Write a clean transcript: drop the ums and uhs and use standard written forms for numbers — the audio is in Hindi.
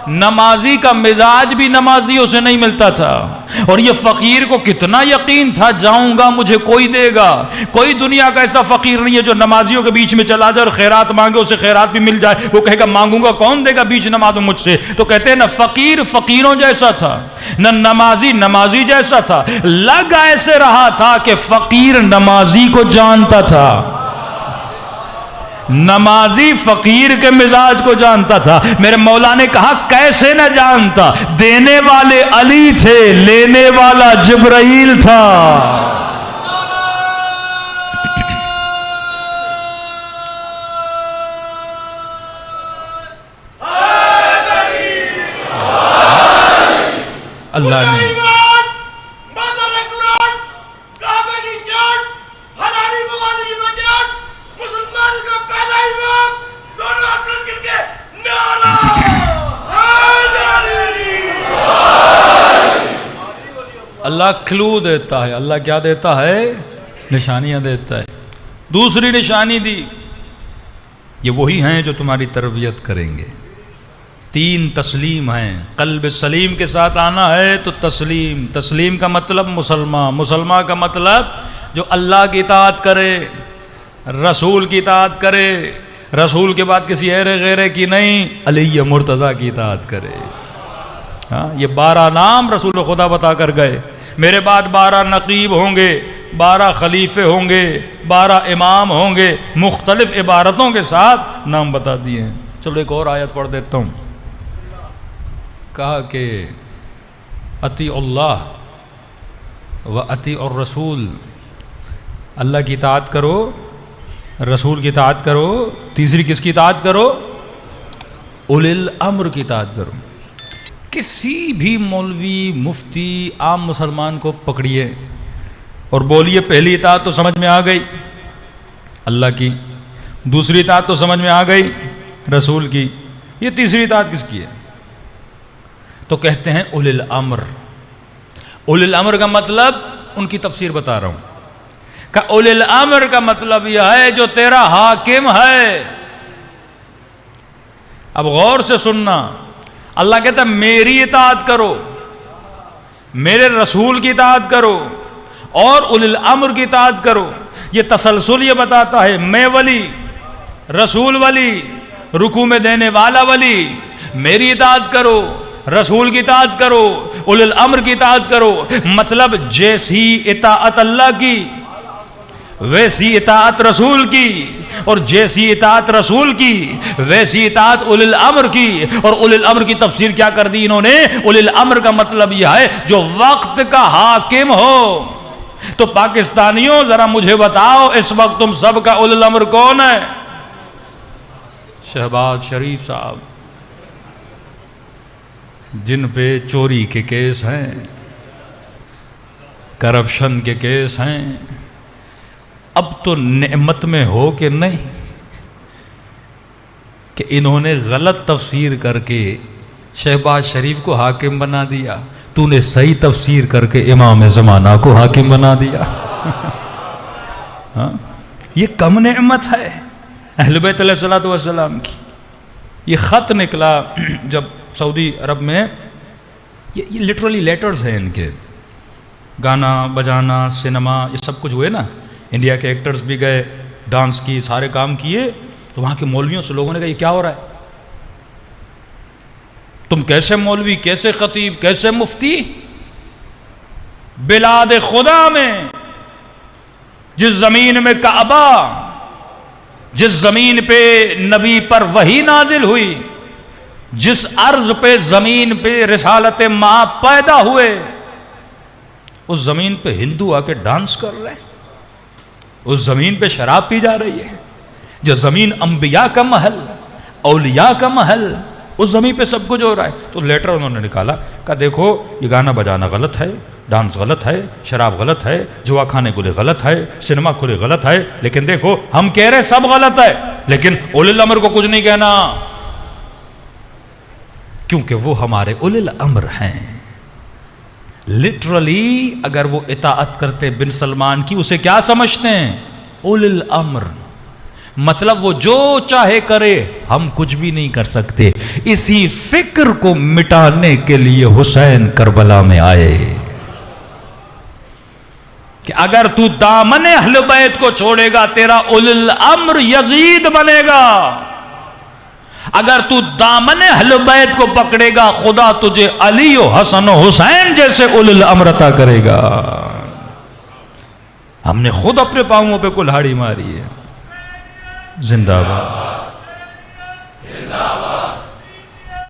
नमाजी का मिजाज भी नमाजियों से नहीं मिलता था। और ये फकीर को कितना यकीन था, जाऊंगा मुझे कोई देगा। कोई दुनिया का ऐसा फकीर नहीं है जो नमाजियों के बीच में चला जाए और खैरात मांगे, उसे खैरात भी मिल जाए। वो कहेगा मांगूंगा, कौन देगा बीच नमाज में मुझसे। तो कहते हैं ना, फकीर फकीरों जैसा था, न नमाजी नमाजी जैसा था। लग ऐसे रहा था कि फकीर नमाजी को जानता था, नमाजी फकीर के मिजाज को जानता था। मेरे मौला ने कहा कैसे न जानता, देने वाले अली थे, लेने वाला जिब्राइल था। अल्लाह ने अल्लाह क्लू देता है। अल्लाह क्या देता है? निशानियां देता है। दूसरी निशानी दी, ये वही हैं जो तुम्हारी तरबियत करेंगे। 3 तस्लीम हैं। कल्ब सलीम के साथ आना है तो तस्लीम, तस्लीम का मतलब मुसलमान, मुसलमान का मतलब जो अल्लाह की इताअत करे, रसूल की इताअत करे, रसूल के बाद किसी ऐरे गैरे की नहीं, अली मुर्तज़ा की इताअत करे। हाँ, ये 12 नाम रसूल खुदा बता कर गए। मेरे बाद 12 नकीब होंगे, 12 खलीफे होंगे, 12 इमाम होंगे, मुख्तलिफ इबारतों के साथ नाम बता दिए हैं। चलो एक और आयत पढ़ देता हूँ। कहा कि अती अल्लाह व अती और रसूल, अल्लाह की इताअत करो, रसूल की इताअत करो। तीसरी किसकी इताअत करो? उलिल अम्र की इताअत करो। किसी भी मौलवी, मुफ्ती, आम मुसलमान को पकड़िए और बोलिए पहली इताअत तो समझ में आ गई अल्लाह की, दूसरी इताअत तो समझ में आ गई रसूल की, ये तीसरी इताअत किसकी है? तो कहते हैं उलिल अम्र। उलिल अम्र का मतलब उनकी तफसीर बता रहा हूं। का उलिल अम्र का मतलब यह है जो तेरा हाकिम है। अब गौर से सुनना, अल्लाह कहता है मेरी इताअत करो, मेरे रसूल की इताअत करो और उलिल अम्र की इताअत करो। ये तसलसल ये बताता है, मैं वली, रसूल वली, रुकू में देने वाला वली, मेरी इताअत करो, रसूल की इताअत करो, उलिल अम्र की इताअत करो। मतलब जैसी इताअत अल्लाह की वैसी इताअत रसूल की, और जैसी इताअत रसूल की वैसी इताअत उलिल अम्र की। और उलिल अम्र की तफसीर क्या कर दी इन्होंने? उलिल अम्र का मतलब यह है जो वक्त का हाकिम हो। तो पाकिस्तानियों जरा मुझे बताओ, इस वक्त तुम सब का उलिल अम्र कौन है? शहबाज शरीफ साहब, जिन पे चोरी के केस हैं, करप्शन के केस हैं। अब तो नेमत में हो कि नहीं कि इन्होंने गलत तफसीर करके शहबाज शरीफ को हाकिम बना दिया, तूने सही तफसीर करके इमाम ज़माना को हाकिम बना दिया। हाँ? ये कम नेमत है अहले बैत अलैहिस्सलातु वस्सलाम की। ये ख़त निकला जब सऊदी अरब में, ये लिटरली लेटर्स हैं इनके, गाना बजाना, सिनेमा, ये सब कुछ हुए ना। इंडिया के एक्टर्स भी गए, डांस की, सारे काम किए। तो वहाँ के मौलवियों से लोगों ने कहा ये क्या हो रहा है? तुम कैसे मौलवी, कैसे खतीब, कैसे मुफ्ती? बिलाद खुदा में, जिस ज़मीन में काबा, जिस ज़मीन पे नबी पर वही नाजिल हुई, जिस अर्ज पे ज़मीन पे रिसालत माँ पैदा हुए, उस ज़मीन पे हिंदू आके डांस कर रहे हैं, उस ज़मीन पे शराब पी जा रही है। जो ज़मीन अंबिया का महल, औलिया का महल, उस ज़मीन पे सब कुछ हो रहा है। तो लेटर उन्होंने निकाला, कहा देखो ये गाना बजाना गलत है, डांस गलत है, शराब गलत है, जुआ खाने खुले गलत है, सिनेमा खुले गलत है, लेकिन देखो हम कह रहे सब गलत है, लेकिन उलिल अम्र को कुछ नहीं कहना, क्योंकि वो हमारे उलिल अम्र हैं। लिटरली अगर वो इताअत करते बिन सलमान की, उसे क्या समझते हैं? उलिल अम्र। मतलब वो जो चाहे करे, हम कुछ भी नहीं कर सकते। इसी फिक्र को मिटाने के लिए हुसैन करबला में आए कि अगर तू दामन अहले बैत को छोड़ेगा तेरा उलुल अम्र यजीद बनेगा, अगर तू दामन अहले बैत को पकड़ेगा खुदा तुझे अली और हसन और हुसैन जैसे उलुल अम्र अता करेगा। हमने खुद अपने पांवों पे कुल्हाड़ी मारी है। जिंदाबाद।